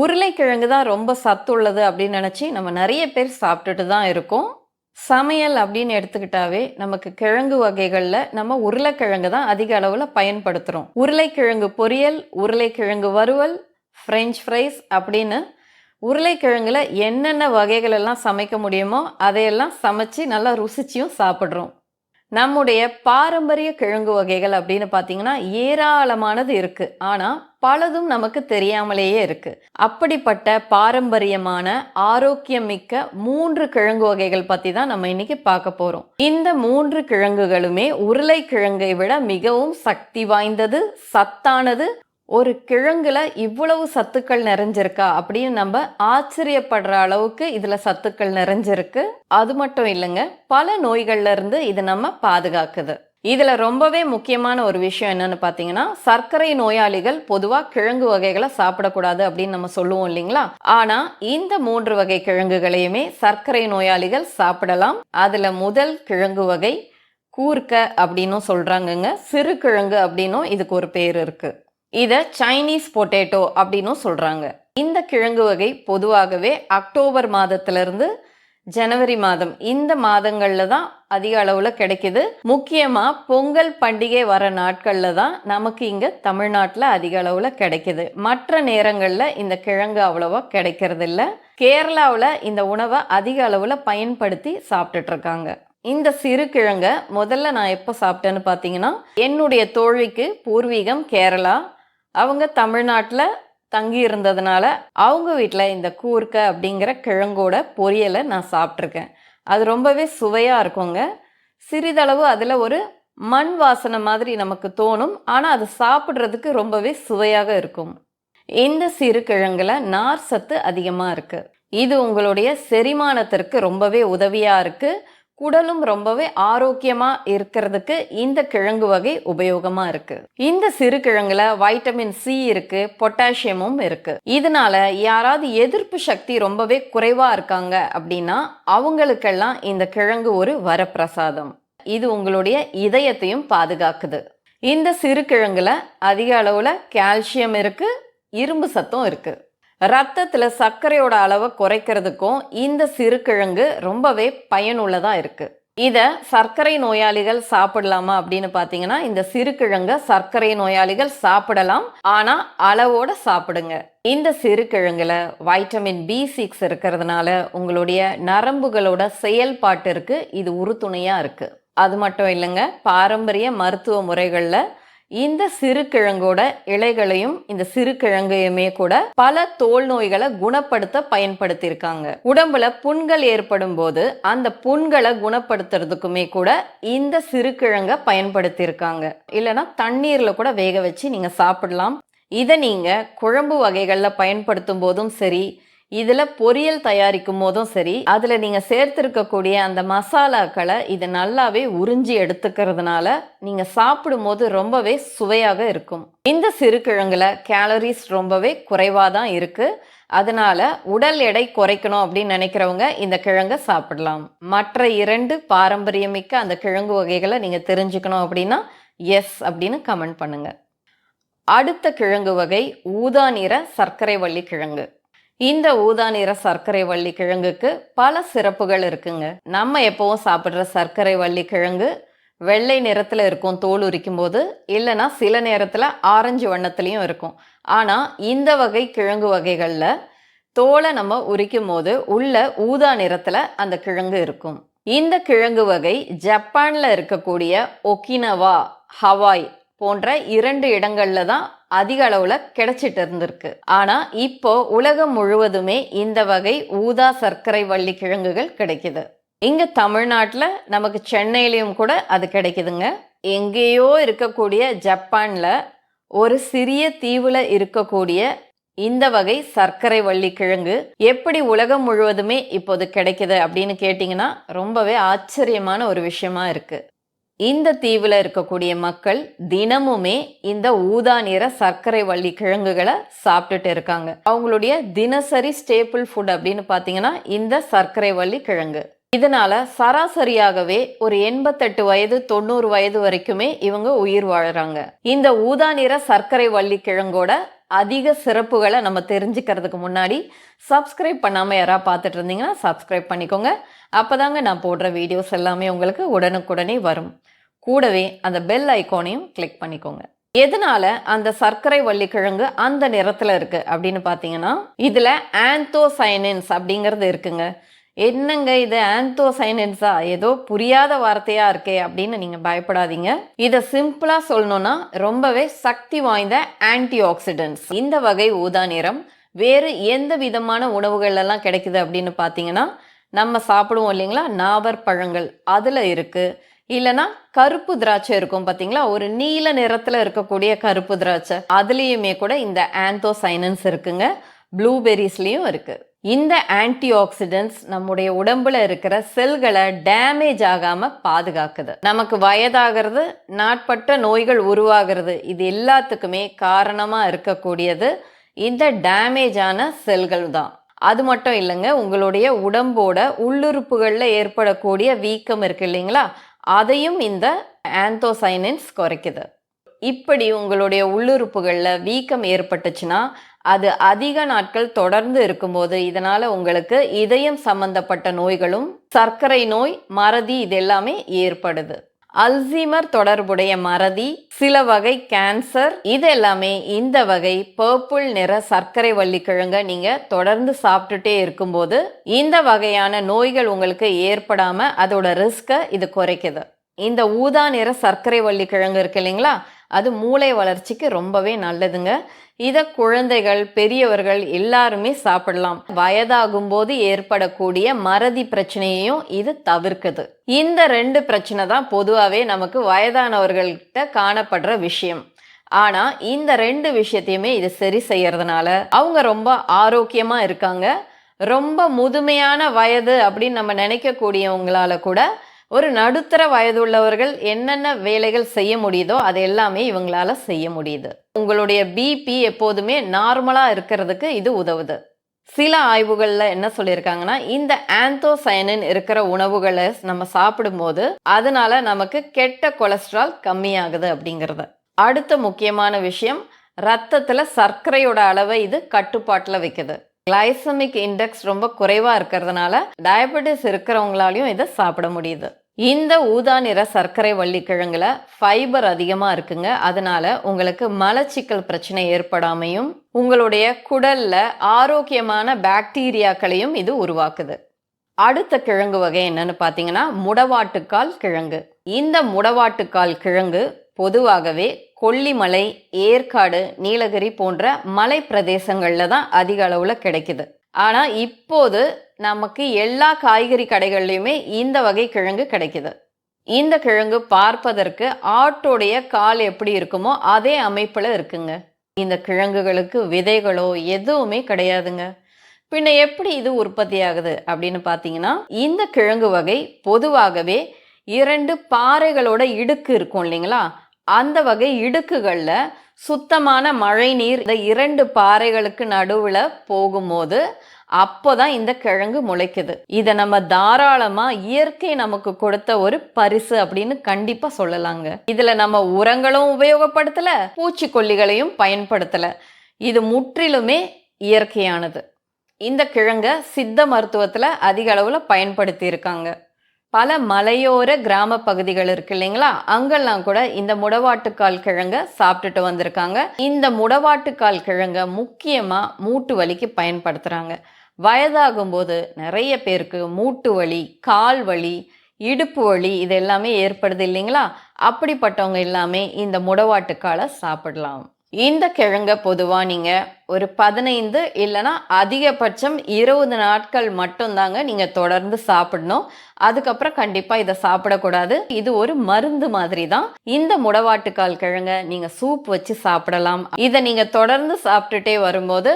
உருளைக்கிழங்கு தான் ரொம்ப சத்துள்ளது அப்படின்னு நினச்சி நம்ம நிறைய பேர் சாப்பிட்டுட்டு தான் இருக்கோம். சமையல் அப்படின்னு எடுத்துக்கிட்டாவே நமக்கு கிழங்கு வகைகளில் நம்ம உருளைக்கிழங்கு தான் அதிக அளவில் பயன்படுத்துகிறோம். உருளைக்கிழங்கு பொரியல், உருளைக்கிழங்கு வறுவல், ஃப்ரெஞ்ச் ஃப்ரைஸ் அப்படின்னு உருளைக்கிழங்குல என்னென்ன வகைகள் எல்லாம் சமைக்க முடியுமோ அதையெல்லாம் சமைச்சு நல்லா ருசிச்சியும் சாப்பிட்றோம். நம்முடைய பாரம்பரிய கிழங்கு வகைகள் அப்படின்னு பார்த்தீங்கன்னா ஏராளமானது இருக்கு. ஆனா பலதும் நமக்கு தெரியாமலேயே இருக்கு. அப்படிப்பட்ட பாரம்பரியமான ஆரோக்கியமிக்க 3 கிழங்கு வகைகள் பத்தி தான் நம்ம இன்னைக்கு பார்க்க போறோம். இந்த 3 கிழங்குகளுமே உருளைக்கிழங்கை விட மிகவும் சக்தி வாய்ந்தது, சத்தானது. ஒரு கிழங்குல இவ்வளவு சத்துக்கள் நிறைஞ்சிருக்கா அப்படின்னு நம்ம ஆச்சரியப்படுற அளவுக்கு இதுல சத்துக்கள் நிறைஞ்சிருக்கு. அது மட்டும் இல்லைங்க, பல நோய்கள்ல இருந்து இது நம்ம பாதுகாக்குது. இதுல ரொம்பவே முக்கியமான ஒரு விஷயம் என்னன்னு பாத்தீங்கன்னா, சர்க்கரை நோயாளிகள் பொதுவா கிழங்கு வகைகளை சாப்பிடக்கூடாது அப்படின்னு நம்ம சொல்லுவோம் இல்லைங்களா? ஆனா இந்த 3 வகை கிழங்குகளையுமே சர்க்கரை நோயாளிகள் சாப்பிடலாம். அதுல முதல் கிழங்கு வகை கூர்க்க அப்படின்னு சொல்றாங்கங்க. சிறு கிழங்கு அப்படின்னும் இதுக்கு ஒரு பேர் இருக்கு. இதை சைனீஸ் பொட்டேட்டோ அப்படின்னும் சொல்றாங்க. இந்த கிழங்கு வகை பொதுவாகவே அக்டோபர் மாதத்திலிருந்து ஜனவரி மாதம் இந்த மாதங்கள்ல தான் அதிக அளவுல கிடைக்குது. முக்கியமா பொங்கல் பண்டிகை வர நாட்கள்ல தான் நமக்கு இங்க தமிழ்நாட்டுல அதிக அளவுல கிடைக்குது. மற்ற நேரங்கள்ல இந்த கிழங்கு அவ்வளவா கிடைக்கிறது இல்ல. கேரளாவில் இந்த உணவை அதிக அளவுல பயன்படுத்தி சாப்பிட்டுட்டு இருக்காங்க. இந்த சிறு கிழங்க முதல்ல நான் எப்போ சாப்பிட்டேன்னு பார்த்தீங்கன்னா, என்னுடைய தோழிக்கு பூர்வீகம் கேரளா. அவங்க தமிழ்நாட்டில் தங்கி இருந்ததுனால அவங்க வீட்டில் இந்த கூர்க்க அப்படிங்கிற கிழங்கோட பொரியலை நான் சாப்பிட்ருக்கேன். அது ரொம்பவே சுவையாக இருக்குங்க. சிறிதளவு அதில் ஒரு மண் வாசனை மாதிரி நமக்கு தோணும். ஆனால் அது சாப்பிட்றதுக்கு ரொம்பவே சுவையாக இருக்கும். இந்த சிறு கிழங்குல நார் சத்து அதிகமாக இருக்குது. இது உங்களுடைய செரிமானத்திற்கு ரொம்பவே உதவியாக இருக்குது. குடலும் ரொம்பவே ஆரோக்கியமா இருக்கிறதுக்கு இந்த கிழங்கு வகை உபயோகமா இருக்கு. இந்த சிறு கிழங்குல வைட்டமின் சி இருக்கு, பொட்டாசியமும் இருக்கு. இதனால யாராவது எதிர்ப்பு சக்தி ரொம்பவே குறைவா இருக்காங்க அப்படின்னா அவங்களுக்கெல்லாம் இந்த கிழங்கு ஒரு வரப்பிரசாதம். இது உங்களுடைய இதயத்தையும் பாதுகாக்குது. இந்த சிறு கிழங்குல அதிக அளவுல கால்சியம் இருக்கு, இரும்பு சத்தும் இருக்கு. ரத்தத்துல சர்க்கரையோட அளவை குறைக்கிறதுக்கும் இந்த சிறுகிழங்கு ரொம்பவே பயனுள்ளதா இருக்கு. இத சர்க்கரை நோயாளிகள் சாப்பிடலாமா அப்படின்னு பாத்தீங்கன்னா, இந்த சிறுகிழங்க சர்க்கரை நோயாளிகள் சாப்பிடலாம். ஆனா அளவோட சாப்பிடுங்க. இந்த சிறுகிழங்குல வைட்டமின் B6 இருக்கிறதுனால உங்களுடைய நரம்புகளோட செயல்பாட்டிற்கு இது உறுதுணையா இருக்கு. அது மட்டும் இல்லைங்க, பாரம்பரிய மருத்துவ முறைகள்ல இந்த சிறு கிழங்கோட இலைகளையும் இந்த சிறு கிழங்கையுமே கூட பல தோல் நோய்களை குணப்படுத்த பயன்படுத்தியிருக்காங்க. உடம்புல புண்கள் ஏற்படும் போது அந்த புண்களை குணப்படுத்துறதுக்குமே கூட இந்த சிறு கிழங்க பயன்படுத்தியிருக்காங்க. இல்லைன்னா தண்ணீர்ல கூட வேக வச்சு நீங்க சாப்பிடலாம். இதை நீங்க குழம்பு வகைகள்ல பயன்படுத்தும் போதும் சரி, இதுல பொரியல் தயாரிக்கும் போதும் சரி, அதுல நீங்க சேர்த்திருக்கக்கூடிய அந்த மசாலாக்களை இது நல்லாவே உறிஞ்சி எடுத்துக்கிறதுனால நீங்க சாப்பிடும் போது ரொம்பவே சுவையாக இருக்கும். இந்த சிறுகிழங்குல கேலரிஸ் ரொம்பவே குறைவாதான் இருக்கு. அதனால உடல் எடை குறைக்கணும் அப்படின்னு நினைக்கிறவங்க இந்த கிழங்கை சாப்பிடலாம். மற்ற 2 பாரம்பரியமிக்க அந்த கிழங்கு வகைகளை நீங்க தெரிஞ்சுக்கணும் அப்படின்னா எஸ் அப்படின்னு கமெண்ட் பண்ணுங்க. அடுத்த கிழங்கு வகை ஊதா நிற சர்க்கரை வள்ளி கிழங்கு. இந்த ஊதா நிற சர்க்கரை வள்ளி கிழங்குக்கு பல சிறப்புகள் இருக்குங்க. நம்ம எப்பவும் சாப்பிட்ற சர்க்கரை வள்ளி கிழங்கு வெள்ளை நிறத்துல இருக்கும் தோல் உரிக்கும் போது, இல்லைன்னா சில நேரத்துல ஆரஞ்சு வண்ணத்திலையும் இருக்கும். ஆனா இந்த வகை கிழங்கு வகைகள்ல தோலை நம்ம உரிக்கும் போது உள்ள ஊதா நிறத்துல அந்த கிழங்கு இருக்கும். இந்த கிழங்கு வகை ஜப்பான்ல இருக்கக்கூடிய ஒகினவா, ஹவாய் போன்ற 2 இடங்கள்ல தான் அதிக அளவுல கிடைச்சிட்டு இருந்திருக்கு. ஆனா இப்போ உலகம் முழுவதுமே இந்த வகை ஊதா சர்க்கரை வள்ளி கிழங்குகள் கிடைக்குது. இங்க தமிழ்நாட்டுல நமக்கு சென்னையிலையும் கூட அது கிடைக்குதுங்க. எங்கேயோ இருக்கக்கூடிய ஜப்பான்ல ஒரு சிறிய தீவுல இருக்கக்கூடிய இந்த வகை சர்க்கரை வள்ளி கிழங்கு எப்படி உலகம் முழுவதுமே இப்போது கிடைக்குது அப்படின்னு கேட்டீங்கன்னா ரொம்பவே ஆச்சரியமான ஒரு விஷயமா இருக்கு. இந்த தீவுல இருக்கக்கூடிய மக்கள் தினமுமே இந்த ஊதா நிற சர்க்கரை வள்ளி கிழங்குகளை சாப்பிட்டுட்டு இருக்காங்க. அவங்களுடைய தினசரி ஸ்டேபிள் ஃபுட் அப்படின்னு பாத்தீங்கன்னா இந்த சர்க்கரை வள்ளி கிழங்கு. இதனால சராசரியாகவே ஒரு 88 வயது 90 வயது வரைக்குமே இவங்க உயிர் வாழறாங்க. இந்த ஊதா நிற சர்க்கரை வள்ளி கிழங்கோட அதிக சிறப்புகளை நம்ம தெரிஞ்சுக்கிறதுக்கு முன்னாடி சப்ஸ்கிரைப் பண்ணாமல் யாராவது பார்த்துட்டு இருந்தீங்கன்னா சப்ஸ்கிரைப் பண்ணிக்கோங்க. அப்போதாங்க நான் போடுற வீடியோஸ் எல்லாமே உங்களுக்கு உடனுக்குடனே வரும். கூடவே அந்த பெல் ஐக்கானையும் கிளிக் பண்ணிக்கோங்க. எதனால அந்த சர்க்கரை வள்ளிக்கிழங்கு அந்த நிறத்துல இருக்கு அப்படின்னு பார்த்தீங்கன்னா, இதுல ஆந்தோசைனின்ஸ் அப்படிங்கிறது இருக்குங்க. என்னங்க இது ஆந்தோசைனின்ஸா, ஏதோ புரியாத வார்த்தையா இருக்கே அப்படின்னு நீங்க பயப்படாதீங்க. இதை சிம்பிளா சொல்லணும்னா ரொம்பவே சக்தி வாய்ந்த ஆன்டி ஆக்சிடென்ட்ஸ். இந்த வகை ஊதா நிறம் வேறு எந்த விதமான உணவுகள் எல்லாம் கிடைக்குது அப்படின்னு பார்த்தீங்கன்னா, நம்ம சாப்பிடுவோம் இல்லைங்களா நாவற் பழங்கள், அதுல இருக்கு. இல்லைன்னா கருப்பு திராட்சை இருக்கும் பார்த்தீங்களா, ஒரு நீல நிறத்துல இருக்கக்கூடிய கருப்பு திராட்சை, அதுலேயுமே கூட இந்த ஆந்தோசைனன்ஸ் இருக்குங்க. ப்ளூபெரிஸ்லேயும் இருக்கு. இந்த ஆன்டி ஆக்சிடென்ட்ஸ் நம்முடைய உடம்புல இருக்கிற செல்களை டேமேஜ் ஆகாம பாதுகாக்குது. நமக்கு வயதாகிறது, நாட்பட்ட நோய்கள் உருவாகிறது, இது எல்லாத்துக்குமே காரணமா இருக்கக்கூடியது இந்த டேமேஜான செல்கள் தான். அது மட்டும் இல்லைங்க, உங்களுடைய உடம்போட உள்ளுறுப்புகளில் ஏற்படக்கூடிய வீக்கம் இருக்கு இல்லைங்களா, அதையும் இந்த ஆந்தோசைனின்ஸ் குறைக்குது. இப்படி உங்களுடைய உள்ளுறுப்புகளில் வீக்கம் ஏற்பட்டுச்சுன்னா அது அதிக நாட்கள் தொடர்ந்து இருக்கும்போது இதனால உங்களுக்கு இதயம் சம்பந்தப்பட்ட நோய்களும், சர்க்கரை நோய், மறதி இது எல்லாமே ஏற்படுது. அல்சீமர் தொடர்புடைய மறதி, சில வகை கேன்சர், இது எல்லாமே இந்த வகை பர்பிள் நிற சர்க்கரை வள்ளிக்கிழங்க நீங்க தொடர்ந்து சாப்பிட்டுட்டே இருக்கும்போது இந்த வகையான நோய்கள் உங்களுக்கு ஏற்படாம அதோட ரிஸ்கை இது குறைக்குது. இந்த ஊதா நிற சர்க்கரை வள்ளிக்கிழங்கு இருக்கு இல்லைங்களா, அது மூளை வளர்ச்சிக்கு ரொம்பவே நல்லதுங்க. இதை குழந்தைகள், பெரியவர்கள் எல்லாருமே சாப்பிடலாம். வயதாகும் போது ஏற்படக்கூடிய மறதி பிரச்சனையையும் இது தவிர்க்குது. இந்த 2 பிரச்சனை தான் பொதுவாகவே நமக்கு வயதானவர்கள்கிட்ட காணப்படுற விஷயம். ஆனா இந்த 2 விஷயத்தையுமே இது சரி செய்யறதுனால அவங்க ரொம்ப ஆரோக்கியமா இருக்காங்க. ரொம்ப முதுமையான வயது அப்படின்னு நம்ம நினைக்கக்கூடியவங்களால கூட ஒரு நடுத்தர வயதுள்ளவர்கள் என்னென்ன வேலைகள் செய்ய முடியுதோ அது எல்லாமே இவங்களால செய்ய முடியுது. உங்களுடைய பிபி எப்போதுமே நார்மலா இருக்கிறதுக்கு இது உதவுது. சில ஆய்வுகள்ல என்ன சொல்லியிருக்காங்கன்னா, இந்த ஆந்தோசைனின் இருக்கிற உணவுகளை நம்ம சாப்பிடும்போது அதனால நமக்கு கெட்ட கொலஸ்ட்ரால் கம்மியாகுது அப்படிங்கிறது. அடுத்த முக்கியமான விஷயம், ரத்தத்துல சர்க்கரையோட அளவை இது கட்டுப்பாட்டுல வைக்குது. கிளைசமிக் இண்டெக்ஸ் ரொம்ப குறைவா இருக்கிறதுனால டயபெட்டிஸ் இருக்கிறவங்களாலையும் இதை சாப்பிட முடியுது. இந்த ஊதா நிற சர்க்கரை வள்ளிக்கிழங்குல ஃபைபர் அதிகமா இருக்குங்க. அதனால உங்களுக்கு மலச்சிக்கல் பிரச்சனை ஏற்படாமையும் உங்களுடைய குடல்ல ஆரோக்கியமான பாக்டீரியாக்களையும் இது உருவாக்குது. அடுத்த கிழங்கு வகை என்னன்னு பார்த்தீங்கன்னா முடவாட்டுக்கால் கிழங்கு. இந்த முடவாட்டுக்கால் கிழங்கு பொதுவாகவே கொல்லிமலை, ஏற்காடு, நீலகிரி போன்ற மலை பிரதேசங்கள்ல தான் அதிக அளவுல கிடைக்குது. ஆனா இப்போது நமக்கு எல்லா காய்கறி கடைகள்லையுமே இந்த வகை கிழங்கு கிடைக்குது. இந்த கிழங்கு பார்ப்பதற்கு ஆட்டோடைய கால் எப்படி இருக்குமோ அதே அமைப்புல இருக்குங்க. இந்த கிழங்குகளுக்கு விதைகளோ எதுவுமே கிடையாதுங்க. பின்ன எப்படி இது உற்பத்தி ஆகுது அப்படின்னு பார்த்தீங்கன்னா, இந்த கிழங்கு வகை பொதுவாகவே 2 பாறைகளோட இடுக்கு இருக்கும் இல்லைங்களா, அந்த வகை இடுக்குகள்ல சுத்தமான மழை நீர் இந்த 2 பாறைகளுக்கு நடுவுல போகும்போது அப்போதான் இந்த கிழங்கு முளைக்குது. இதை நம்ம தாராளமா இயற்கை நமக்கு கொடுத்த ஒரு பரிசு அப்படின்னு கண்டிப்பா சொல்லலாங்க. இதுல நம்ம உரங்களும் உபயோகப்படுத்தல, பூச்சிக்கொல்லிகளையும் பயன்படுத்தல. இது முற்றிலுமே இயற்கையானது. இந்த கிழங்க சித்த மருத்துவத்துல அதிக அளவுல பயன்படுத்தி இருக்காங்க. பல மலையோர கிராம பகுதிகள் இருக்கு இல்லைங்களா, அங்கெல்லாம் கூட இந்த முடவாட்டுக்கால் கிழங்க சாப்பிட்டுட்டு வந்திருக்காங்க. இந்த முடவாட்டுக்கால் கிழங்க முக்கியமா மூட்டு வலிக்கு பயன்படுத்துறாங்க. வயதாகும் போது நிறைய பேருக்கு மூட்டு வலி, கால் வலி, இடுப்பு வலி இது எல்லாமே ஏற்படுது இல்லைங்களா, அப்படிப்பட்டவங்க எல்லாமே இந்த முடவாட்டுக்காலை சாப்பிடலாம். இந்த கிழங்க பொதுவா நீங்க ஒரு 15 இல்லைன்னா அதிகபட்சம் 20 நாட்கள் மட்டும்தாங்க நீங்க தொடர்ந்து சாப்பிடணும். அதுக்கப்புறம் கண்டிப்பா இதை சாப்பிடக்கூடாது. இது ஒரு மருந்து மாதிரி தான். இந்த முடவாட்டுக்கால் கிழங்க நீங்க சூப் வச்சு சாப்பிடலாம். இதை நீங்க தொடர்ந்து சாப்பிட்டுட்டே வரும்போது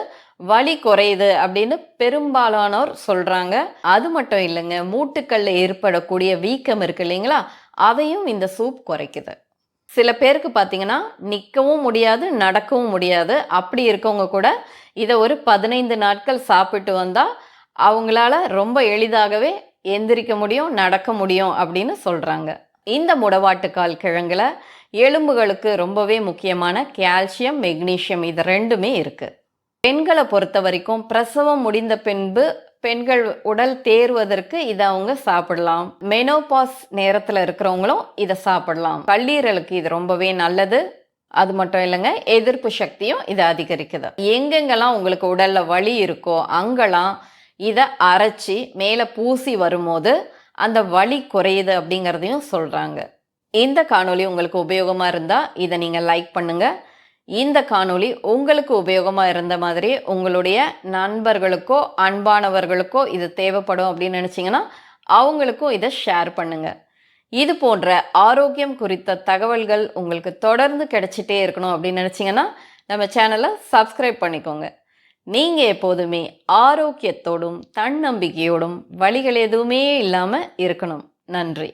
வலி குறையுது அப்படின்னு பெரும்பாலானோர் சொல்றாங்க. அது மட்டும் இல்லைங்க, மூட்டுக்கல்ல ஏற்படக்கூடிய வீக்கம் இருக்கு இல்லைங்களா, அதையும் இந்த சூப் குறைக்குது. சில பேருக்கு பார்த்தீங்கன்னா நிற்கவும் முடியாது, நடக்கவும் முடியாது. அப்படி இருக்கவங்க கூட இதை ஒரு 15 நாட்கள் சாப்பிட்டு வந்தால் அவங்களால ரொம்ப எளிதாகவே எந்திரிக்க முடியும், நடக்க முடியும் அப்படின்னு சொல்கிறாங்க. இந்த முடவாட்டுக்கால் கிழங்குல எலும்புகளுக்கு ரொம்பவே முக்கியமான கால்சியம், மெக்னீசியம் இது 2மே இருக்கு. பெண்களை பொறுத்த வரைக்கும் பிரசவம் முடிந்த பின்பு பெண்கள் உடல் தேறுவதற்கு இதை அவங்க சாப்பிடலாம். மெனோபாஸ் நேரத்தில் இருக்கிறவங்களும் இதை சாப்பிடலாம். கல்லீரலுக்கு இது ரொம்பவே நல்லது. அது மட்டும் இல்லைங்க, எதிர்ப்பு சக்தியும் இதை அதிகரிக்குது. எங்கெங்கெல்லாம் உங்களுக்கு உடல்ல வலி இருக்கோ அங்கெல்லாம் இதை அரைச்சி மேலே பூசி வரும்போது அந்த வலி குறையுது அப்படிங்கிறதையும் சொல்கிறாங்க. இந்த காணொளி உங்களுக்கு உபயோகமாக இருந்தால் இதை நீங்கள் லைக் பண்ணுங்கள். இந்த காணொளி உங்களுக்கு உபயோகமாக இருந்த மாதிரி உங்களுடைய நண்பர்களுக்கோ அன்பானவர்களுக்கோ இது தேவைப்படும் அப்படின்னு நினச்சிங்கன்னா அவங்களுக்கும் இதை ஷேர் பண்ணுங்கள். இது போன்ற ஆரோக்கியம் குறித்த தகவல்கள் உங்களுக்கு தொடர்ந்து கிடைச்சிட்டே இருக்கணும் அப்படின்னு நினச்சிங்கன்னா நம்ம சேனலை சப்ஸ்கிரைப் பண்ணிக்கோங்க. நீங்கள் எப்போதுமே ஆரோக்கியத்தோடும் தன்னம்பிக்கையோடும் வலிகள் எதுவுமே இல்லாமல் இருக்கணும். நன்றி.